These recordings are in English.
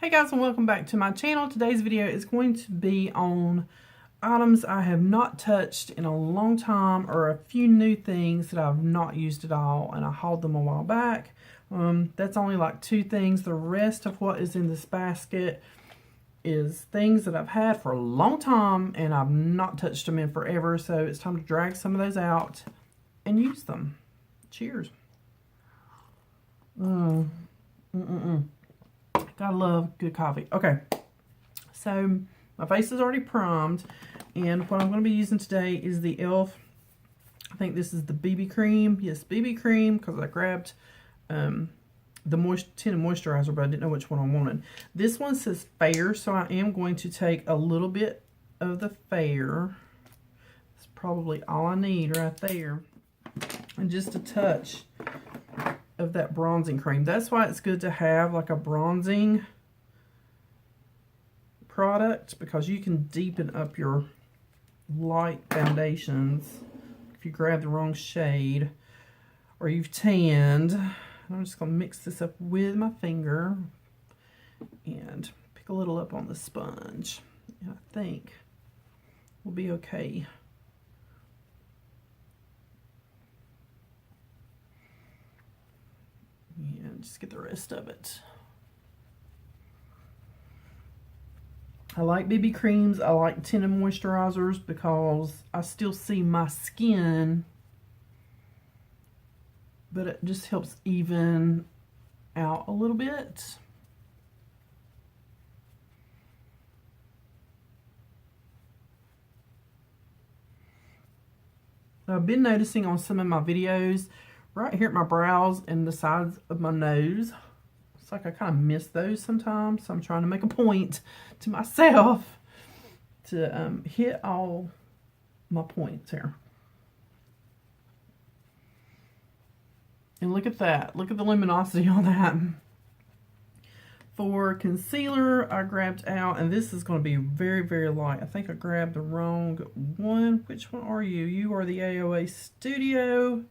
Hey guys, and welcome back to my channel. Today's video is going to be on items I have not touched in a long time, or a few new things that I've not used at all, and I hauled them a while back. That's only like 2 things. The rest of what is in this basket is things that I've had for a long time and I've not touched them in forever, so it's time to drag some of those out and use them. Cheers. Gotta love good coffee. Okay, so my face is already primed, and what I'm going to be using today is the e.l.f. I think this is the BB cream. Yes, BB cream, because I grabbed the tinted moisturizer, but I didn't know which one I wanted. This one says Fair, so I am going to take a little bit of the Fair. It's probably all I need right there, and just a touch of that bronzing cream. That's why it's good to have like a bronzing product, because you can deepen up your light foundations if you grab the wrong shade or you've tanned. I'm just going to mix this up with my finger and pick a little up on the sponge, and I think we'll be okay. And just get the rest of it. I like BB creams. I like tinted moisturizers because I still see my skin, but it just helps even out a little bit. I've been noticing on some of my videos, right here at my brows and the sides of my nose, it's like I kind of miss those sometimes, so I'm trying to make a point to myself to hit all my points here. And look at that. Look at the luminosity on that. For concealer, I grabbed out, and this is going to be very, very light. I think I grabbed the wrong one. Which one are you? You are the AOA Studio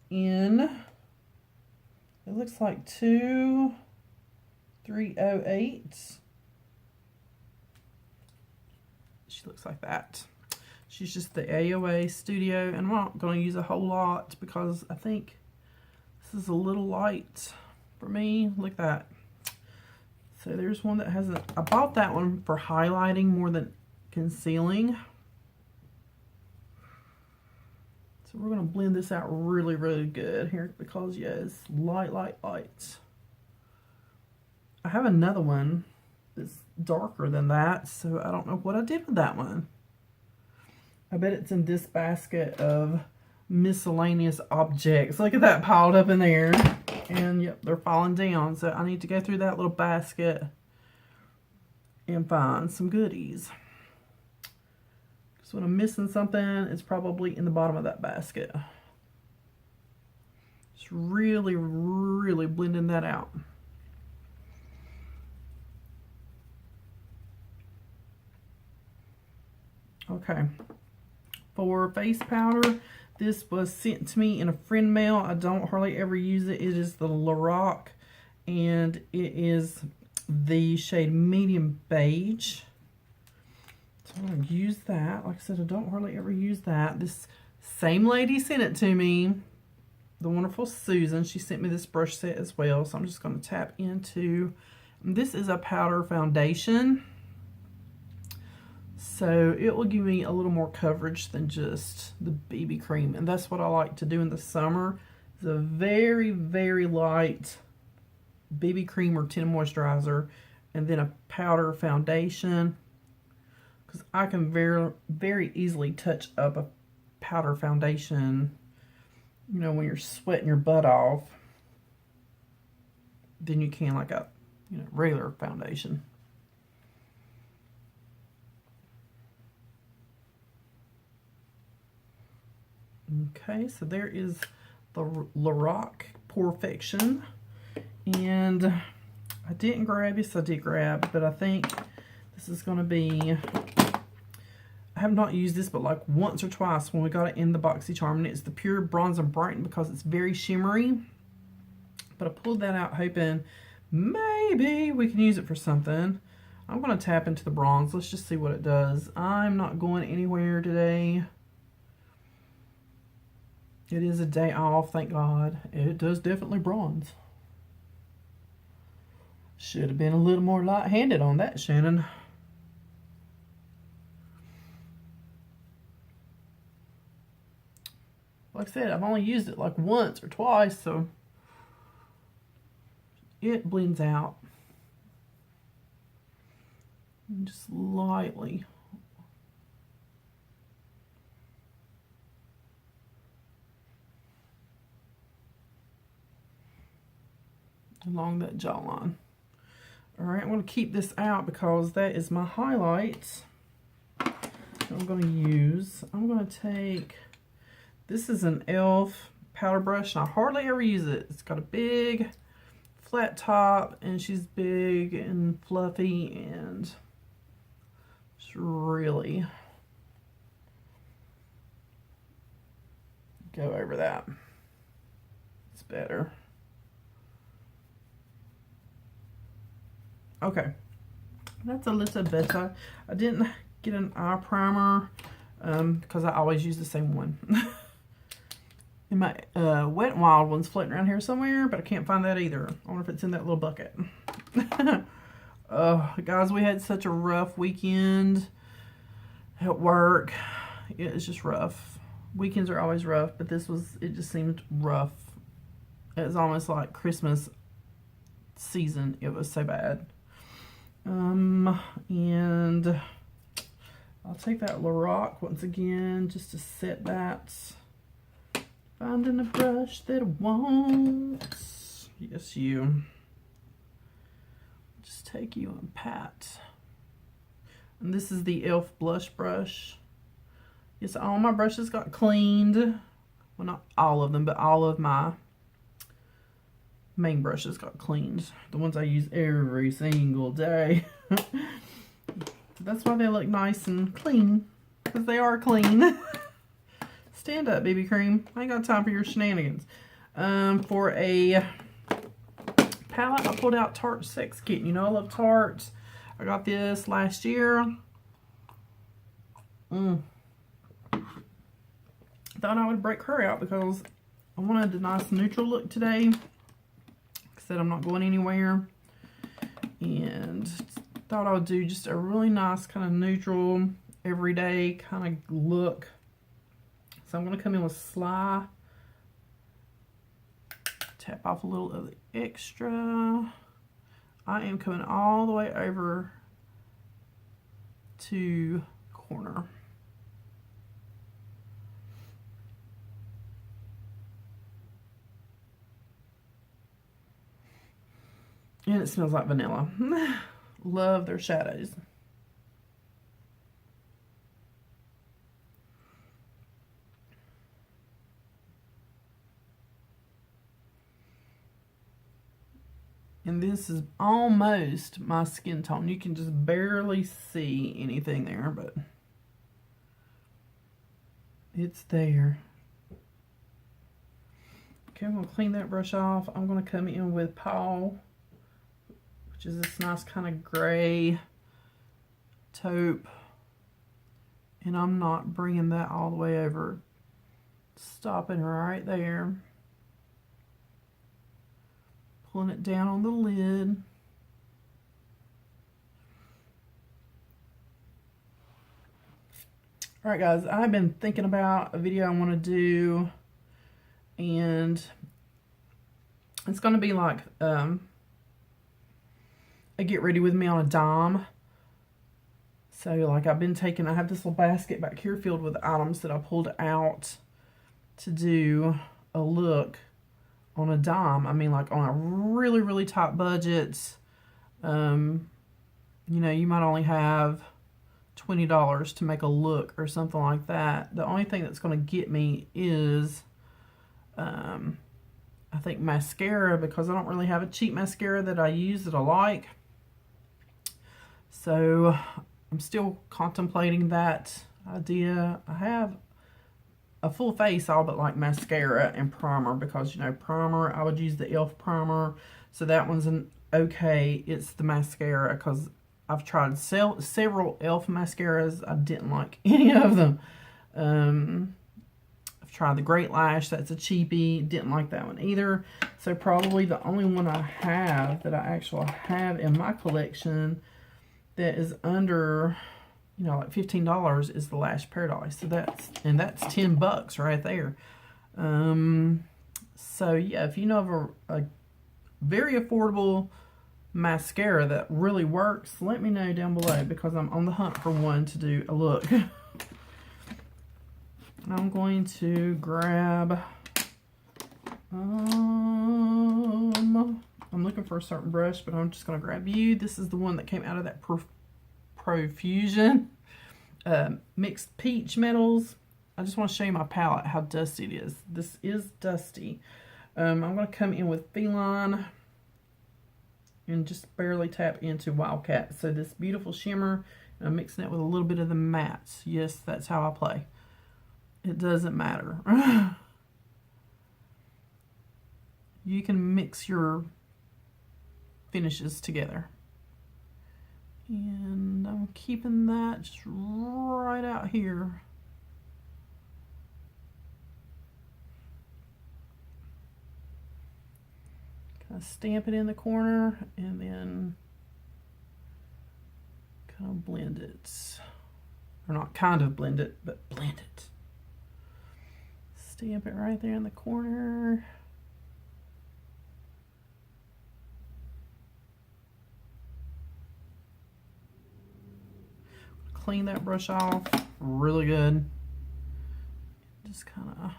in, it looks like 2308. She looks like that. She's just the AOA Studio, and I'm not going to use a whole lot because I think this is a little light for me. Look at that. So there's one that hasn't, I bought that one for highlighting more than concealing. So we're going to blend this out really, really good here, because yes, light, light, light. I have another one that's darker than that, so I don't know what I did with that one. I bet it's in this basket of miscellaneous objects. Look at that piled up in there. And yep, they're falling down. So I need to go through that little basket and find some goodies. So when I'm missing something, it's probably in the bottom of that basket. Just really, really blending that out. Okay. For face powder, this was sent to me in a friend mail. I don't hardly ever use it. It is the Lorac, and it is the shade Medium Beige. So I'm going to use that. Like I said, I don't hardly ever use that. This same lady sent it to me, the wonderful Susan. She sent me this brush set as well, so I'm just going to tap into, this is a powder foundation. So it will give me a little more coverage than just the BB cream. And that's what I like to do in the summer. It's a very, very light BB cream or tinted moisturizer, and then a powder foundation. Because I can very, very easily touch up a powder foundation, you know, when you're sweating your butt off, than you can like a, you know, regular foundation. Okay, so there is the Lorac Perfection, and I didn't grab, yes I did grab, but I think this is going to be, I have not used this but like once or twice when we got it in the BoxyCharm, and it's the Pure Bronze and Brighten because it's very shimmery. But I pulled that out hoping maybe we can use it for something. I'm going to tap into the bronze. Let's just see what it does. I'm not going anywhere today. It is a day off, thank God. It does definitely bronze. Should have been a little more light-handed on that, Shannon. Like I said, I've only used it like once or twice, so it blends out. And just lightly. Along that jawline. Alright, I'm going to keep this out because that is my highlights I'm going to use. I'm going to take, this is an e.l.f. powder brush, and I hardly ever use it. It's got a big flat top, and she's big and fluffy, and just really go over that. It's better. Okay, that's a little better. I didn't get an eye primer because I always use the same one. And my Wet n Wild one's floating around here somewhere, but I can't find that either. I wonder if it's in that little bucket. Guys, we had such a rough weekend at work. It's just rough. Weekends are always rough, but this was, it just seemed rough. It was almost like Christmas season. It was so bad. And I'll take that Lorac once again just to set that. Finding a brush that I want. Yes, you. Just take you and pat. And this is the e.l.f. blush brush. Yes, all my brushes got cleaned. Well, not all of them, but all of my main brushes got cleaned. The ones I use every single day. That's why they look nice and clean. Because they are clean. Stand up, BB Cream. I ain't got time for your shenanigans. For a palette, I pulled out Tarte Sex Kitten. You know I love Tarte. I got this last year. Thought I would break her out because I wanted a nice neutral look today. Said I'm not going anywhere, and thought I would do just a really nice kind of neutral everyday kind of look. So I'm going to come in with Sly, tap off a little of the extra. I am coming all the way over to corner. And it smells like vanilla. Love their shadows. And this is almost my skin tone. You can just barely see anything there, but it's there. Okay, I'm going to clean that brush off. I'm going to come in with Paul, which is this nice kind of gray taupe. And I'm not bringing that all the way over. Stopping right there. Pulling it down on the lid. Alright guys, I've been thinking about a video I want to do. And it's going to be like a get ready with me on a dime. So like I've been taking, I have this little basket back here filled with items that I pulled out to do a look on a dime. I mean like on a really, really tight budget. You know, you might only have $20 to make a look or something like that. The only thing that's going to get me is I think mascara, because I don't really have a cheap mascara that I use that I like. So I'm still contemplating that idea. I have a full face all but like mascara and primer, because you know primer, I would use the e.l.f. primer. So that one's an okay, it's the mascara, because I've tried several e.l.f. mascaras. I didn't like any of them. I've tried the Great Lash. That's a cheapie. Didn't like that one either. So probably the only one I have that I actually have in my collection that is under, you know, like $15 is the Lash Paradise. So that's $10 right there. So yeah, if you know of a very affordable mascara that really works, let me know down below, because I'm on the hunt for one to do a look. I'm going to grab, I'm looking for a certain brush, but I'm just going to grab you. This is the one that came out of that Profusion Mixed Peach Metals. I just want to show you my palette, how dusty it is. This is dusty. I'm going to come in with Feline and just barely tap into Wildcat. So this beautiful shimmer, and I'm mixing it with a little bit of the mattes. Yes, that's how I play. It doesn't matter. You can mix your finishes together. And I'm keeping that just right out here. Kind of stamp it in the corner and then kind of blend it. Or not kind of blend it, but blend it. Stamp it right there in the corner. Clean that brush off really good. Just kind of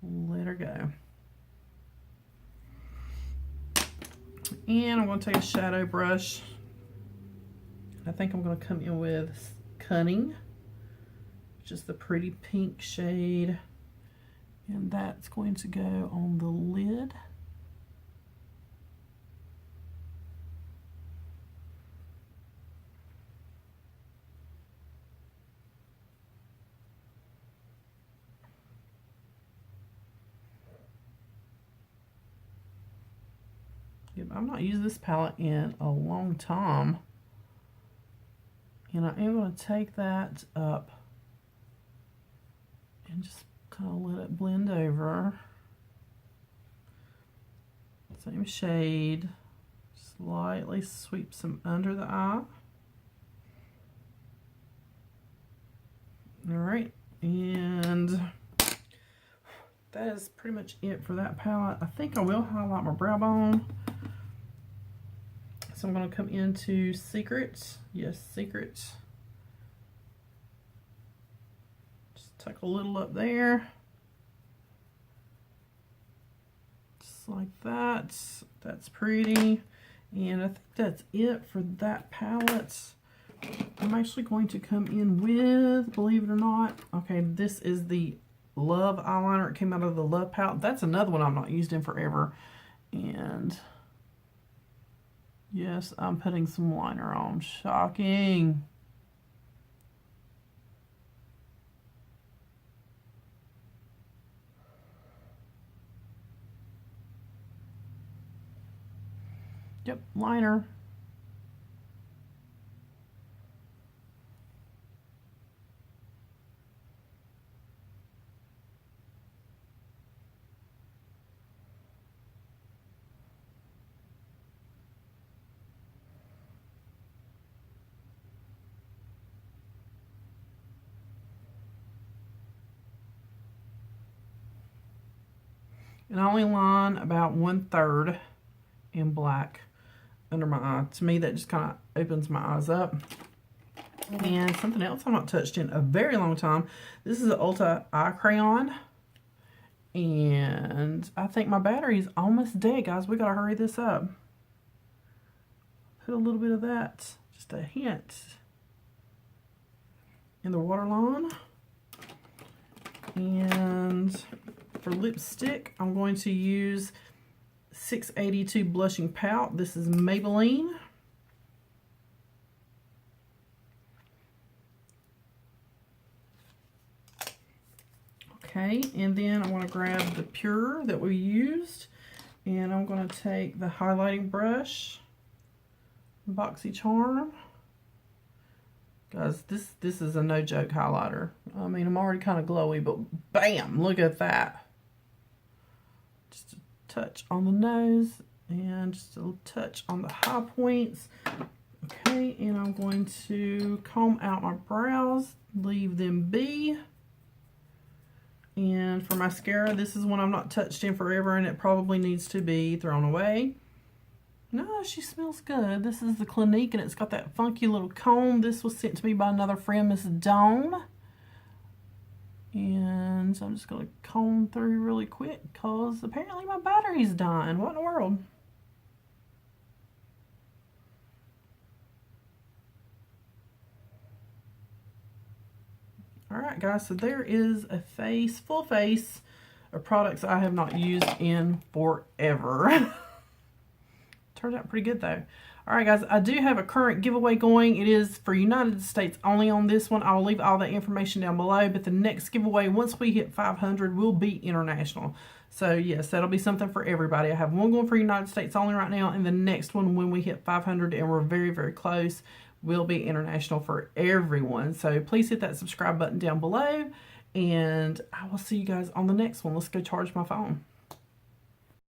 let her go. And I'm going to take a shadow brush. I think I'm going to come in with Cunning, which is the pretty pink shade. And that's going to go on the lid. I've not used this palette in a long time, and I am going to take that up and just kind of let it blend over. Same shade, slightly sweep some under the eye. All right, and that is pretty much it for that palette. I think I will highlight my brow bone. So I'm going to come into Secret. Yes, Secret. Just tuck a little up there. Just like that. That's pretty. And I think that's it for that palette. I'm actually going to come in with, believe it or not, okay, this is the Love eyeliner. It came out of the Love palette. That's another one I've not used in forever. And yes, I'm putting some liner on. Shocking. Yep, liner. And I only line about 1/3 in black under my eye. To me, that just kind of opens my eyes up. And something else I've not touched in a very long time. This is an Ulta eye crayon. And I think my battery is almost dead, guys. We gotta hurry this up. Put a little bit of that, just a hint, in the waterline. And for lipstick, I'm going to use 682 Blushing Pout. This is Maybelline. Okay, and then I'm going to grab the Pure that we used, and I'm going to take the highlighting brush, BoxyCharm. Guys, this is a no joke highlighter. I mean, I'm already kind of glowy, but bam, look at that. Just a touch on the nose and just a little touch on the high points. Okay, and I'm going to comb out my brows, leave them be. And for mascara, this is one I've not touched in forever, and it probably needs to be thrown away. No, she smells good. This is the Clinique, and it's got that funky little comb. This was sent to me by another friend, Miss Dawn. And so I'm just going to comb through really quick because apparently my battery's dying. What in the world? Alright guys, so there is a face, full face of products I have not used in forever. Turned out pretty good though. Alright guys, I do have a current giveaway going. It is for United States only on this one. I will leave all that information down below, but the next giveaway, once we hit 500, will be international. So yes, that'll be something for everybody. I have one going for United States only right now, and the next one when we hit 500, and we're very, very close, will be international for everyone. So please hit that subscribe button down below, and I will see you guys on the next one. Let's go charge my phone.